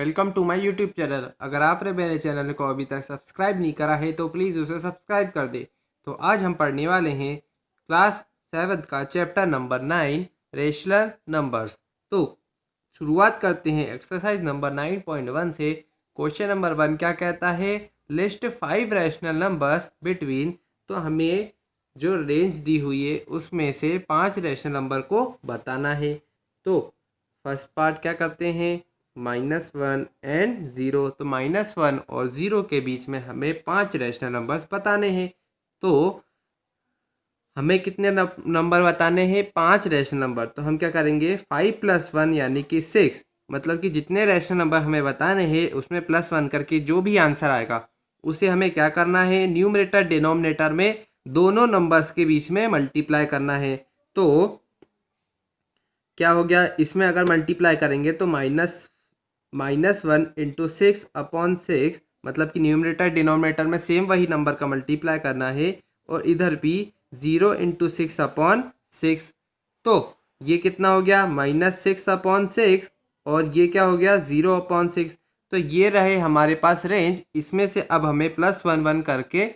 Welcome to my YouTube channel. अगर आपने मेरे चैनल को अभी तक सब्सक्राइब नहीं करा है तो प्लीज़ उसे सब्सक्राइब कर दे। तो आज हम पढ़ने वाले हैं क्लास 7 का चैप्टर नंबर 9 रेशनल नंबर्स। तो शुरुआत करते हैं एक्सरसाइज नंबर 9.1 से। क्वेश्चन नंबर 1 क्या कहता है? List 5 rational numbers between. तो हमें जो रेंज दी हुई है उसमें से 5 रैशनल नंबर को बताना है। तो फर्स्ट पार्ट क्या करते हैं? -1 एंड 0। तो -1 और 0 के बीच में हमें 5 रैशनल नंबर्स बताने हैं। तो हमें कितने नंबर बताने हैं? 5 रैशनल नंबर। तो हम क्या करेंगे? 5 + 1 यानी कि 6। मतलब कि जितने रैशनल नंबर हमें बताने हैं उसमें +1 करके जो भी आंसर आएगा उसे हमें क्या करना है? न्यूमरेटर डिनोमिनेटर में दोनों नंबर्स के बीच में मल्टीप्लाई करना है। तो क्या हो गया? इसमें अगर मल्टीप्लाई करेंगे तो -1 × 6/6, मतलब कि न्यूमरेटर डिनोमिनेटर में सेम वही नंबर का मल्टीप्लाई करना है। और इधर भी 0 × 6/6। तो ये कितना हो गया? -6/6। और ये क्या हो गया? 0/6। तो ये रहे हमारे पास रेंज। इसमें से अब हमें +1 करके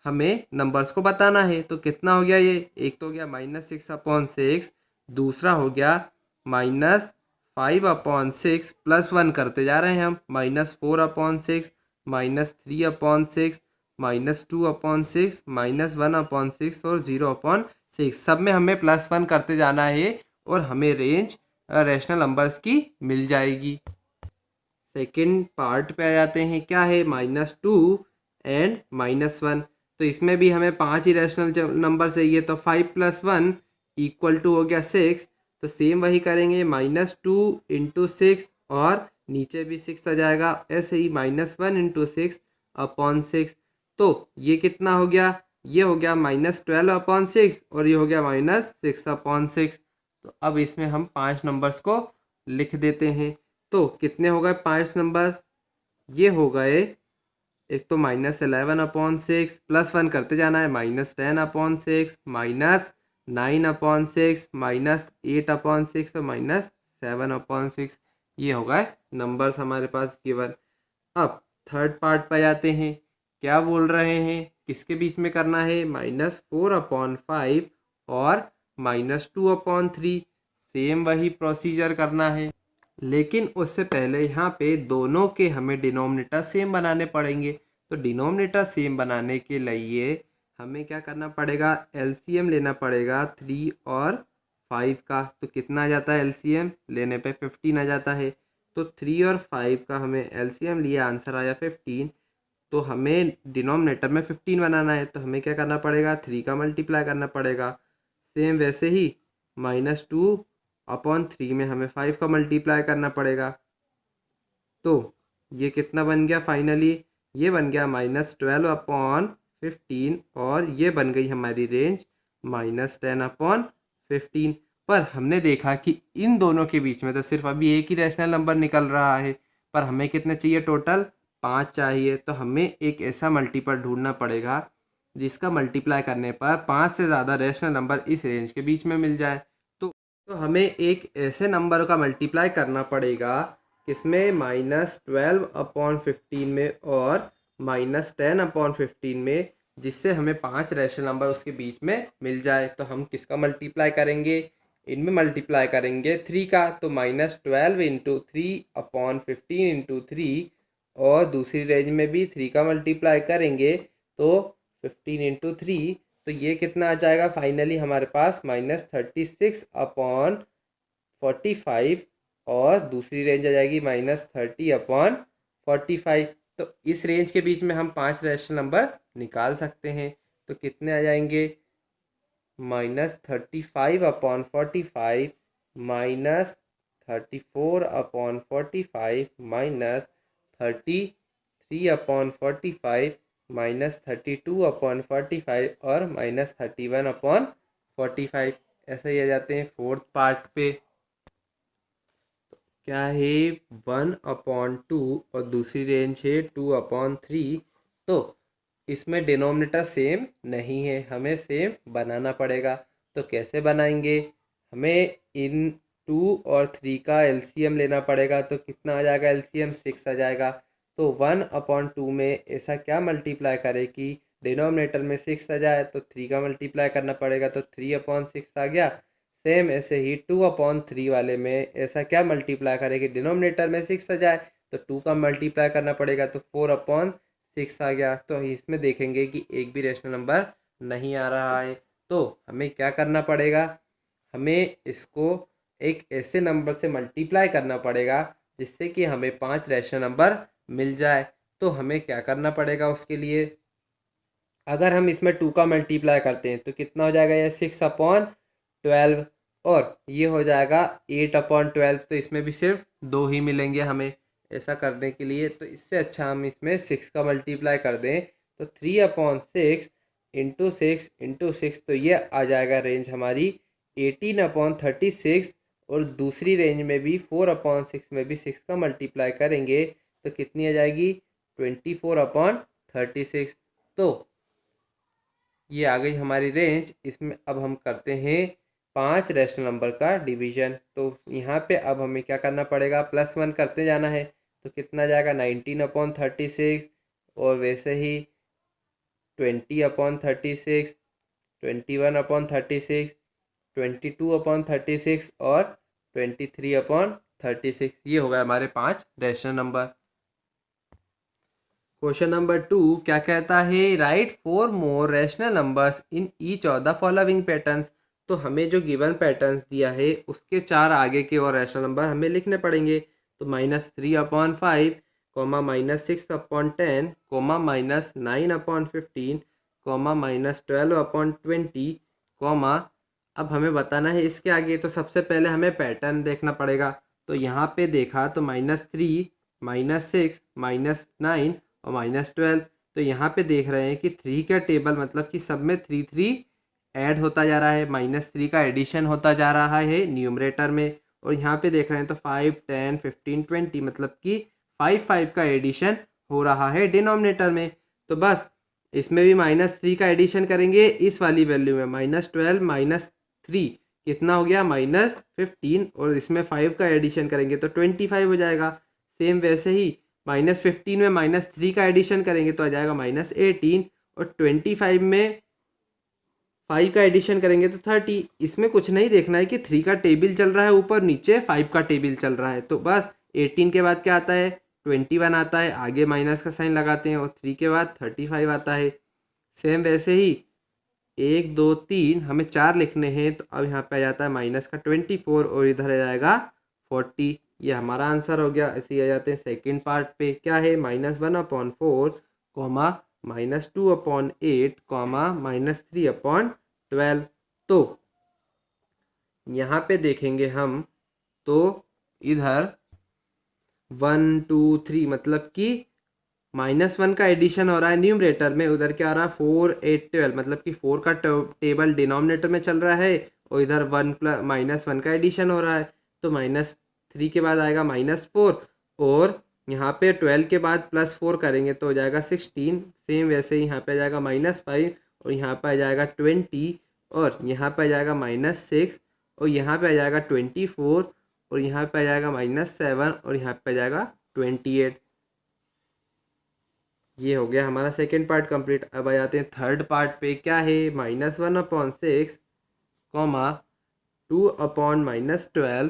हमें नंबर्स को बताना है। तो कितना हो गया? ये एक तो हो गया -6/6, दूसरा हो गया -5/6 +1 करते जा रहे हैं हम, -4/6, -3/6, -2/6, -1/6 और 0/6। सब में हमें +1 करते जाना है और हमें रेंज रैशनल नंबर्स की मिल जाएगी। सेकेंड पार्ट पे आ जाते हैं। क्या है? -2 एंड -1। तो इसमें भी हमें 5 ही रैशनल नंबर चाहिए। तो 5 + 1 = हो गया 6। तो सेम वही करेंगे, -2 × 6 और नीचे भी 6 आ जाएगा। ऐसे ही -1 × 6/6। तो ये कितना हो गया? ये हो गया -12/6 और ये हो गया -6/6। तो अब इसमें हम 5 नंबर्स को लिख देते हैं। तो कितने हो गए 5 नंबर? ये हो गए, एक तो -11/6, +1 करते जाना है, -10/6, -9/6, -8/6 और -7/6। ये हो गए नंबर्स हमारे पास गिवन। अब थर्ड पार्ट पे जाते हैं। क्या बोल रहे हैं? किसके बीच में करना है? -4/5 और -2/3। सेम वही प्रोसीजर करना है, लेकिन उससे पहले यहाँ पे दोनों के हमें डिनोमिनेटर सेम बनाने पड़ेंगे। तो डिनोमिनेटर सेम बनाने के लिए हमें क्या करना पड़ेगा? एलसीएम लेना पड़ेगा 3 और 5 का। तो कितना आ जाता है? एलसीएम लेने पे 15 आ जाता है। तो 3 और 5 का हमें एलसीएम लिया, आंसर आया 15। तो हमें डिनोमिनेटर में 15 बनाना है। तो हमें क्या करना पड़ेगा? 3 का मल्टीप्लाई करना पड़ेगा। सेम वैसे ही -2/3 में हमें 5 का मल्टीप्लाई करना पड़ेगा। तो ये कितना बन गया फाइनली? ये बन गया -12/15 और ये बन गई हमारी रेंज -10/15। पर हमने देखा कि इन दोनों के बीच में तो सिर्फ अभी एक ही रैशनल नंबर निकल रहा है, पर हमें कितने चाहिए टोटल? 5 चाहिए। तो हमें एक ऐसा मल्टीपल ढूंढना पड़ेगा जिसका मल्टीप्लाई करने पर 5 से ज़्यादा रैशनल नंबर इस रेंज के बीच में मिल जाए। तो हमें एक ऐसे नंबर का मल्टीप्लाई करना पड़ेगा किसमें? -12/15 में और -10/15 में, जिससे हमें 5 रैशनल नंबर उसके बीच में मिल जाए। तो हम किसका मल्टीप्लाई करेंगे? इनमें मल्टीप्लाई करेंगे 3 का। तो -12 × 3/15 × 3। और दूसरी रेंज में भी 3 का मल्टीप्लाई करेंगे तो 15 × 3। तो ये कितना आ जाएगा फाइनली हमारे पास? -36/45। और दूसरी रेंज आ जाएगी -30/45। तो इस रेंज के बीच में हम 5 रैशनल नंबर निकाल सकते हैं। तो कितने आ जाएंगे? -35/45, -34/45, -33/45, -32/45 और -31/45। ऐसे ही आ जाते हैं फोर्थ पार्ट पे। क्या है? 1/2 और दूसरी रेंज है 2/3। तो इसमें डिनोमिनेटर सेम नहीं है, हमें सेम बनाना पड़ेगा। तो कैसे बनाएंगे? हमें इन 2 और 3 का एलसीएम लेना पड़ेगा। तो कितना आ जाएगा एलसीएम? 6 आ जाएगा। तो 1/2 में ऐसा क्या मल्टीप्लाई करे कि डिनोमिनेटर में 6 आ जाए? तो 3 का मल्टीप्लाई करना पड़ेगा, तो 3/6 आ गया। सेम ऐसे ही 2/3 वाले में ऐसा क्या मल्टीप्लाई करे कि डिनोमिनेटर में 6 आ जाए? तो 2 का मल्टीप्लाई करना पड़ेगा, तो 4/6 आ गया। तो इसमें देखेंगे कि एक भी रेशनल नंबर नहीं आ रहा है। तो हमें क्या करना पड़ेगा? हमें इसको एक ऐसे नंबर से मल्टीप्लाई करना पड़ेगा जिससे कि हमें 5 रैशनल नंबर मिल जाए। तो हमें क्या करना पड़ेगा उसके लिए? अगर हम इसमें 2 का मल्टीप्लाई करते हैं तो कितना हो जाएगा? ये 6/12 और ये हो जाएगा 8/12। तो इसमें भी सिर्फ 2 ही मिलेंगे हमें ऐसा करने के लिए। तो इससे अच्छा हम इसमें 6 का मल्टीप्लाई कर दें, तो 3/6 इंटू 6 तो ये आ जाएगा रेंज हमारी 18/36। और दूसरी रेंज में भी 4/6 में भी 6 का मल्टीप्लाई करेंगे तो कितनी आ जाएगी? 24/36। तो ये आ गई हमारी रेंज। इसमें अब हम करते हैं 5 रैशनल नंबर का डिवीजन। तो यहाँ पे अब हमें क्या करना पड़ेगा? +1 करते जाना है। तो कितना जाएगा? 19/36 और वैसे ही 20/36, 21/36, 22/36 और 23/36। ये हो गए हमारे 5 रैशनल नंबर। क्वेश्चन नंबर 2 क्या कहता है? Right 4 more rational numbers in each of the following patterns. तो हमें जो गिवन पैटर्न्स दिया है उसके 4 आगे के और रैशनल नंबर हमें लिखने पड़ेंगे। तो -3/5, -6/10, -9/15, -12/20, अब हमें बताना है इसके आगे। तो सबसे पहले हमें पैटर्न देखना पड़ेगा। तो यहाँ पे देखा तो -3, -6, -9 और -12। तो यहाँ पे देख रहे हैं कि 3 का टेबल मतलब कि सब में 3 ऐड होता जा रहा है, -3 का एडिशन होता जा रहा है न्यूमरेटर में। और यहाँ पे देख रहे हैं तो 5, 10, 15, 20 मतलब कि 5 का एडिशन हो रहा है डिनोमिनेटर में। तो बस इसमें भी -3 का एडिशन करेंगे इस वाली वैल्यू में, -12 -3 कितना हो गया? -15। और इसमें 5 का एडिशन करेंगे तो 25 हो जाएगा। सेम वैसे ही -15 में -3 का एडिशन करेंगे तो आ जाएगा -18। और 25 में 5 का एडिशन करेंगे तो 30। इसमें कुछ नहीं देखना है कि 3 का टेबल चल रहा है ऊपर, नीचे 5 का टेबल चल रहा है। तो बस 18 के बाद क्या आता है? 21 आता है, आगे माइनस का साइन लगाते हैं। और 3 के बाद 35 आता है। सेम वैसे ही 1 2 3 हमें 4 लिखने हैं, तो अब यहाँ पे आ जाता है माइनस का 24 और इधर आ जाएगा 40। ये हमारा आंसर हो गया। ऐसे ही आ जाते हैं सेकेंड पार्ट पे। क्या है? -1/4, -2/8, -3/12। तो यहाँ पे देखेंगे हम तो इधर 1 2 3 मतलब कि -1 का एडिशन हो रहा है न्यूमरेटर में, उधर क्या आ रहा है? 4 8 12 मतलब कि 4 का टेबल डिनोमिनेटर में चल रहा है और इधर -1 का एडिशन हो रहा है। तो -3 के बाद आएगा -4 और यहाँ पे 12 के बाद +4 करेंगे तो हो जाएगा 16। सेम वैसे ही यहाँ पे आ जाएगा -5 और यहाँ पे आ जाएगा 20 और यहाँ पे आ जाएगा -6 और यहाँ पे आ जाएगा 24 और यहाँ पे आ जाएगा -7 और यहाँ पे आ जाएगा 28। ये हो गया हमारा सेकेंड पार्ट कंप्लीट। अब आ जाते हैं थर्ड पार्ट पे। क्या है? -1/6, 2/-12,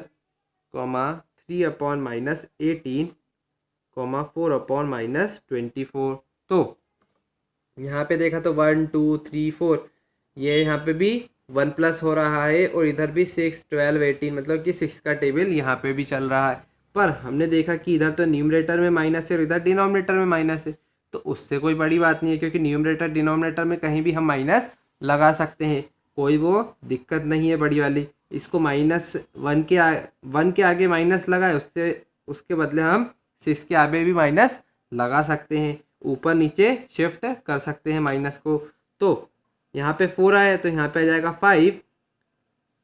3/-18, 4/-24। तो यहाँ पे देखा तो 1 2 3 4 ये यहाँ पे भी 1 प्लस हो रहा है और इधर भी 6 12 18 मतलब कि 6 का टेबल यहाँ पे भी चल रहा है। पर हमने देखा कि इधर तो न्यूमरेटर में माइनस है और इधर डिनोमिनेटर में माइनस है। तो उससे कोई बड़ी बात नहीं है क्योंकि न्यूमरेटर डिनोमिनेटर में कहीं भी हम माइनस लगा सकते हैं, कोई वो दिक्कत नहीं है बड़ी वाली। इसको -1 के आगे माइनस लगाए, उससे उसके बदले हम 6 के आगे भी माइनस लगा सकते हैं, ऊपर नीचे शिफ्ट कर सकते हैं माइनस को। तो यहाँ पे 4 आया तो यहाँ पे आ जाएगा 5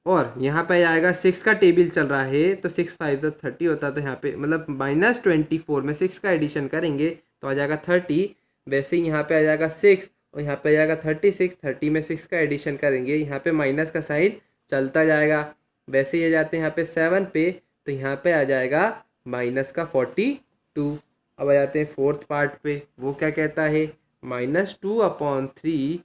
और यहाँ पे आएगा 6 का टेबल चल रहा है तो 6 5 तो 30 होता है। तो यहाँ पे मतलब -24 में 6 का एडिशन करेंगे तो आ जाएगा 30। वैसे ही यहाँ पे आ जाएगा 6 और यहाँ पे आ जाएगा 36। 30 में 6 का एडिशन करेंगे, यहाँ पे माइनस का साइन चलता जाएगा। वैसे ही आ जाते हैं यहाँ पे 7 पे, तो यहाँ पे आ जाएगा माइनस का 42। अब आ जाते हैं फोर्थ पार्ट पे, वो क्या कहता है -2/3,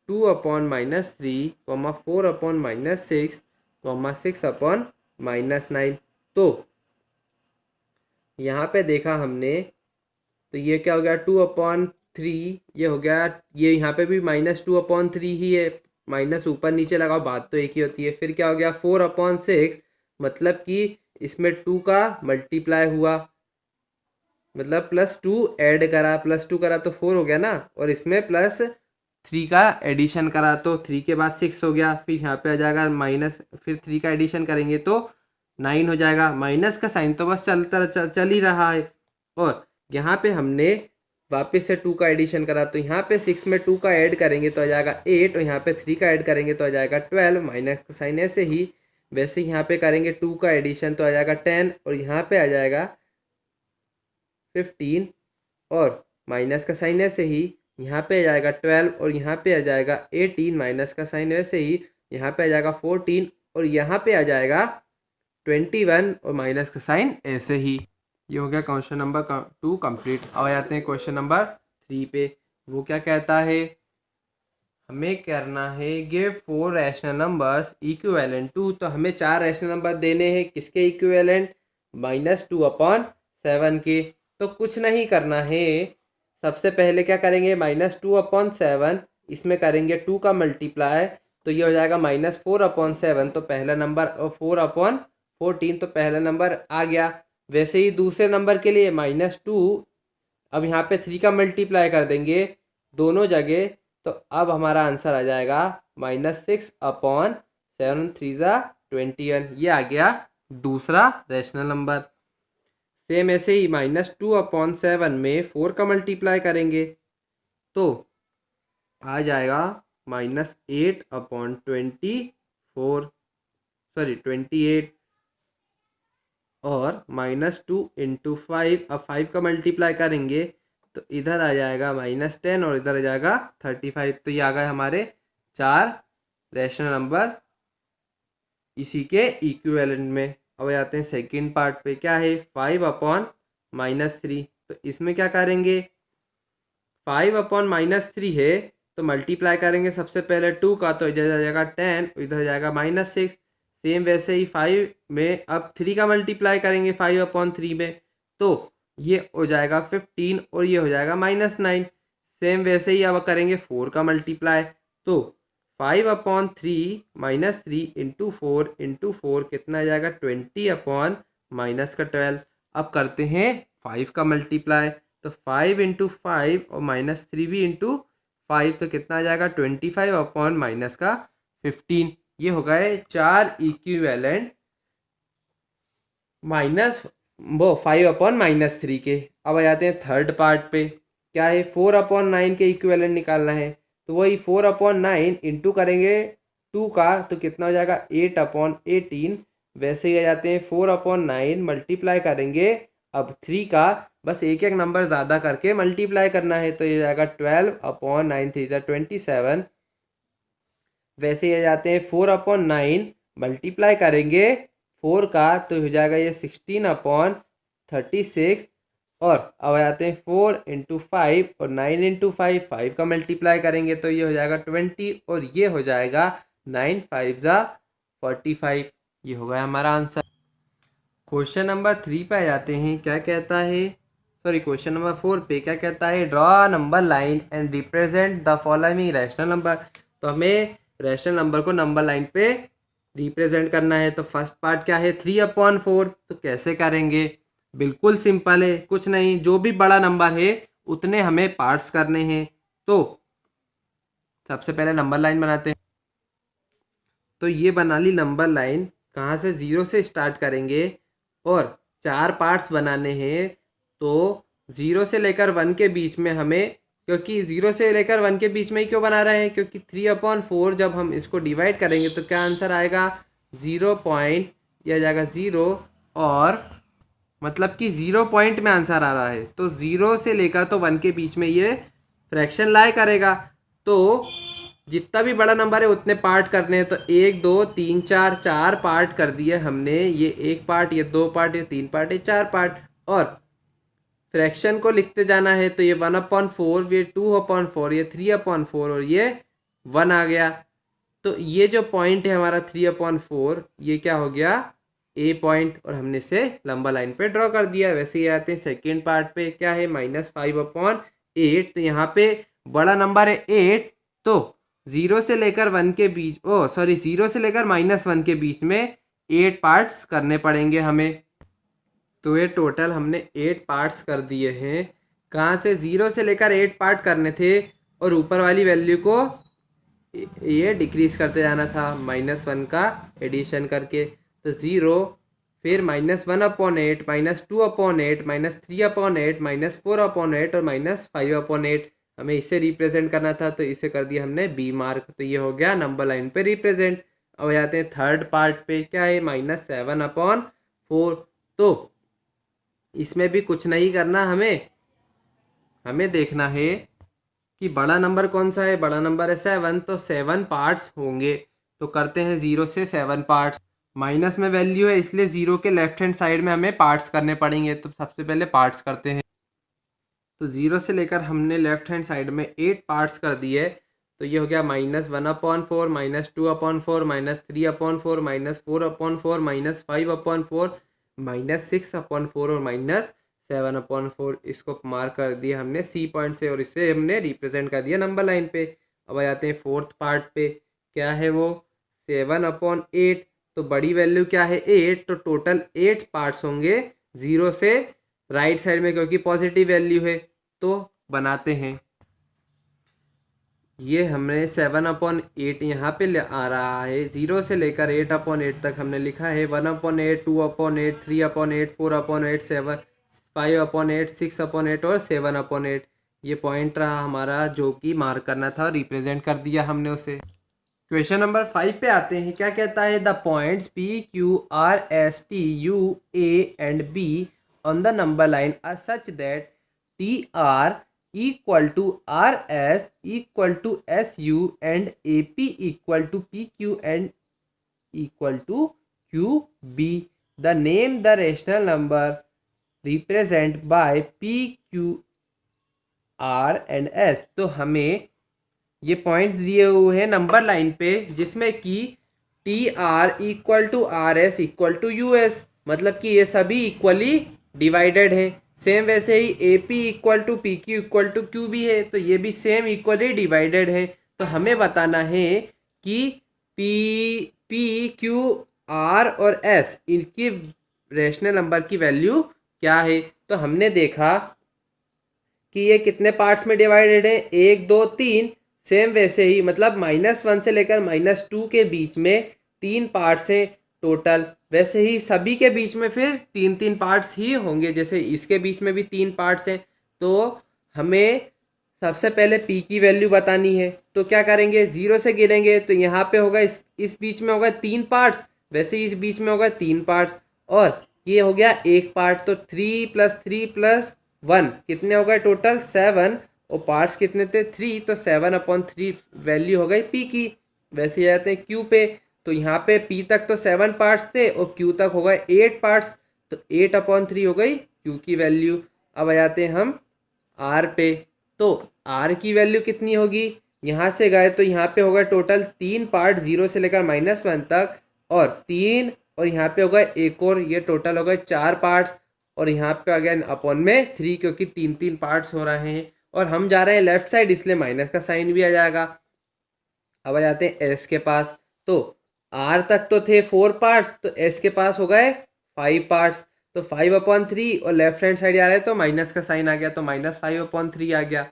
2/-3, 4/-6, 6/-9। तो यहाँ पे देखा हमने, तो ये क्या हो गया 2/3, ये हो गया, ये यहाँ पे भी -2/3 ही है, माइनस ऊपर नीचे लगाओ बात तो एक ही होती है। फिर क्या हो गया 4/6, मतलब कि इसमें 2 का मल्टीप्लाई हुआ, मतलब +2 ऐड करा, +2 करा तो 4 हो गया ना, और इसमें +3 का एडिशन करा तो 3 के बाद 6 हो गया। फिर यहाँ पे आ जाएगा माइनस, फिर 3 का एडिशन करेंगे तो 9 हो जाएगा। माइनस का साइन तो बस चल ही रहा है। और यहाँ पे हमने वापस से 2 का एडिशन करा, तो यहाँ पे 6 में 2 का ऐड करेंगे तो आ जाएगा 8, और यहाँ पे 3 का ऐड करेंगे तो आ जाएगा 12। माइनस का साइन ऐसे ही, वैसे यहाँ पे करेंगे 2 का एडिशन तो आ जाएगा 10, और यहाँ पे आ जाएगा 15, और माइनस का साइन ऐसे ही, यहाँ पे आ जाएगा 12, और यहाँ पे आ जाएगा 18। माइनस का साइन वैसे ही, यहाँ पे आ जाएगा 14, और यहाँ पे आ जाएगा 21, और माइनस का साइन ऐसे ही। ये हो गया क्वेश्चन नंबर 2 कंप्लीट। अब आ जाते हैं क्वेश्चन नंबर 3 पे। वो क्या कहता है, हमें करना है give 4 rational numbers equivalent to, तो हमें 4 रैशनल नंबर देने हैं, किसके इक्विवेलेंट, -2/7 के। तो कुछ नहीं करना है, सबसे पहले क्या करेंगे, -2/7, इसमें करेंगे 2 का मल्टीप्लाई, तो ये हो जाएगा -4/7, तो पहला नंबर, और 4/14, तो पहला नंबर आ गया। वैसे ही दूसरे नंबर के लिए -2, अब यहाँ पे 3 का मल्टीप्लाई कर देंगे दोनों जगह, तो अब हमारा आंसर आ जाएगा -6/7, 3 ये आ गया दूसरा रैशनल नंबर। सेम ऐसे ही -2/7 में 4 का मल्टीप्लाई करेंगे तो आ जाएगा -8/24, सॉरी 28, और -2 × 5, अब 5 का मल्टीप्लाई करेंगे तो इधर आ जाएगा -10, और इधर आ जाएगा 35। तो ये आ गए हमारे 4 रैशनल नंबर इसी के इक्विवेलेंट में। अब आते हैं सेकंड पार्ट पे, क्या है 5/-3, तो इसमें क्या करेंगे, 5/-3 है तो मल्टीप्लाई करेंगे सबसे पहले 2 का, तो इधर आ जाएगा 10, इधर जाएगा -6। सेम वैसे ही 5 में अब 3 का मल्टीप्लाई करेंगे 5/3 में, तो ये हो जाएगा 15, और ये हो जाएगा -9। सेम वैसे ही अब करेंगे 4 का मल्टीप्लाई, तो 5/3 -3 × 4 कितना आ जाएगा 20/-12। अब करते हैं 5 का मल्टीप्लाई, तो 5 × 5 और -3 भी × 5, तो कितना आ जाएगा 25/-15। ये हो गए 4 इक्विवेलेंट वो 5/-3 के। अब आ जाते हैं थर्ड पार्ट पे, क्या है 4/9 के इक्विवेलेंट निकालना है, तो वही 4/9 इंटू करेंगे 2 का, तो कितना हो जाएगा 8/18। वैसे ही आ जाते हैं 4/9 मल्टीप्लाई करेंगे अब 3 का, बस एक एक नंबर ज़्यादा करके मल्टीप्लाई करना है, तो ये जाएगा 12/9, 3 27। वैसे ही आ जाते हैं 4/9 मल्टीप्लाई करेंगे 4 का, तो हो जाएगा ये 16/36। और अब आ जाते हैं 4 × 5 और 9 × 5, 5 का मल्टीप्लाई करेंगे तो ये हो जाएगा 20, और ये हो जाएगा 9 5 45। ये हो गया हमारा आंसर। क्वेश्चन नंबर 3 पे आ जाते हैं, क्या कहता है, सॉरी क्वेश्चन नंबर 4 पे क्या कहता है, draw number line and represent the following rational number. तो हमें रैशनल नंबर को नंबर लाइन पे रिप्रेजेंट करना है। तो फर्स्ट पार्ट क्या है 3/4, तो कैसे करेंगे, बिल्कुल सिंपल है, कुछ नहीं, जो भी बड़ा नंबर है उतने हमें पार्ट्स करने हैं। तो सबसे पहले नंबर लाइन बनाते हैं, तो ये बना ली नंबर लाइन, कहाँ से 0 से स्टार्ट करेंगे और 4 पार्ट्स बनाने हैं। तो 0 से लेकर 1 के बीच में हमें, क्योंकि 0 से लेकर 1 के बीच में ही क्यों बना रहे हैं, क्योंकि 3/4 जब हम इसको डिवाइड करेंगे तो क्या आंसर आएगा 0 पॉइंट, यह जाएगा 0, और मतलब कि 0 पॉइंट में आंसर आ रहा है, तो 0 से लेकर तो 1 के बीच में ये फ्रैक्शन लाई करेगा। तो जितना भी बड़ा नंबर है उतने पार्ट करने हैं। तो 1 2 3 4 4 पार्ट कर दिए हमने। ये 1 पार्ट, ये 2 पार्ट, ये 3 पार्ट, ये 4 पार्ट। और फ्रैक्शन को लिखते जाना है। तो ये 1/4, ये 2/4, ये 3/4 और ये 1 आ गया। तो ये जो पॉइंट है हमारा 3/4, ये क्या हो गया, ए पॉइंट, और हमने इसे लंबा लाइन पे ड्रॉ कर दिया। वैसे ही आते हैं सेकेंड पार्ट पे, क्या है -5/8। तो यहाँ पे बड़ा नंबर है 8, तो 0 से लेकर 1 के बीच, 0 से लेकर -1 के बीच में 8 पार्ट्स करने पड़ेंगे हमें। तो ये टोटल हमने 8 पार्ट्स कर दिए हैं। कहाँ से, 0 से लेकर 8 पार्ट करने थे, और ऊपर वाली वैल्यू को ये डिक्रीज करते जाना था -1 का एडिशन करके। तो 0, फिर -1/8, -2/8, -3/8, -4/8 और -5/8। हमें इसे रिप्रेजेंट करना था, तो इसे कर दिया हमने बी मार्क। तो ये हो गया नंबर लाइन पे रिप्रेजेंट। अब जाते हैं थर्ड पार्ट पे, क्या है -7/4। तो इसमें भी कुछ नहीं करना, हमें देखना है कि बड़ा नंबर कौन सा है। बड़ा नंबर है 7, तो 7 पार्ट्स होंगे। तो करते हैं 0 से 7 पार्ट्स। माइनस में वैल्यू है, इसलिए 0 के लेफ्ट हैंड साइड में हमें पार्ट्स करने पड़ेंगे। तो सबसे पहले पार्ट्स करते हैं। तो 0 से लेकर हमने लेफ्ट हैंड साइड में 8 पार्ट्स कर दिए। तो ये हो गया -1/4, -2/4, -3/4, -4/4, -5/4, -6/4 और -7/4। इसको मार्क कर दिया हमने सी पॉइंट से, और इसे हमने रिप्रेजेंट कर दिया नंबर लाइन पे। अब आ जाते हैं फोर्थ पार्ट पे, क्या है वो 7/8। तो बड़ी वैल्यू क्या है 8, तो टोटल 8 पार्ट्स होंगे 0 से राइट साइड में, क्योंकि पॉजिटिव वैल्यू है। तो बनाते हैं, ये हमने 7/8 यहाँ पे आ रहा है। 0 से लेकर 8/8 तक हमने लिखा है 1/8, 2/8, 3/8, 4/8, 7, 5/8, 6/8 और 7/8। ये पॉइंट रहा हमारा, जो कि मार्क करना था, रिप्रेजेंट कर दिया हमने उसे। क्वेश्चन नंबर 5 पे आते हैं। क्या कहता है, the points PQRSTUA and B on the number line are such that TR equal to RS equal to SU and AP equal to PQ and equal to QB. The name the rational number represent by PQ R and S. तो हमें ये points दिए हुए हैं number line पे, जिसमें कि TR equal to RS equal to US, मतलब कि ये सभी इक्वली डिवाइडेड है। सेम वैसे ही AP equal to PQ equal to QB है, तो ये भी सेम इक्वली डिवाइडेड है। तो हमें बताना है कि PQR और S इनकी रेशनल नंबर की वैल्यू क्या है। तो हमने देखा कि ये कितने पार्ट्स में डिवाइडेड है, 1 2 3। सेम वैसे ही, मतलब -1 से लेकर -2 के बीच में 3 पार्ट्स हैं टोटल। वैसे ही सभी के बीच में फिर 3 पार्ट्स ही होंगे, जैसे इसके बीच में भी 3 पार्ट्स हैं। तो हमें सबसे पहले P की वैल्यू बतानी है। तो क्या करेंगे, 0 से गिनेंगे। तो यहाँ पे होगा इस बीच में होगा 3 पार्ट्स, वैसे ही इस बीच में होगा 3 पार्ट्स, और ये हो गया 1 पार्ट। तो 3 + 3 + 1 कितने हो गए टोटल 7, और पार्ट्स कितने थे 3। तो 7/3 वैल्यू हो गई P की। वैसे ही जाते हैं Q पे। तो यहाँ पे P तक तो 7 पार्ट्स थे, और Q तक हो गए 8 पार्ट्स। तो 8/3 हो गई Q की वैल्यू। अब आ जाते हैं हम R पे। तो R की वैल्यू कितनी होगी, यहाँ से गए तो यहाँ पे होगा टोटल 3 पार्ट 0 से लेकर -1 तक, और 3, और यहाँ पे होगा एक और, ये टोटल हो गए 4 पार्ट्स। और यहाँ पे अगेन अपॉन में 3, क्योंकि 3 पार्ट्स हो रहे हैं, और हम जा रहे हैं लेफ्ट साइड, इसलिए माइनस का साइन भी आ जाएगा। अब आ जाते हैं S के पास। तो R तक तो थे 4 पार्ट्स, तो S के पास हो गए 5 पार्ट्स। तो 5/3, और लेफ्ट हैंड साइड आ रहा है तो माइनस का साइन आ गया, तो -5/3 आ गया।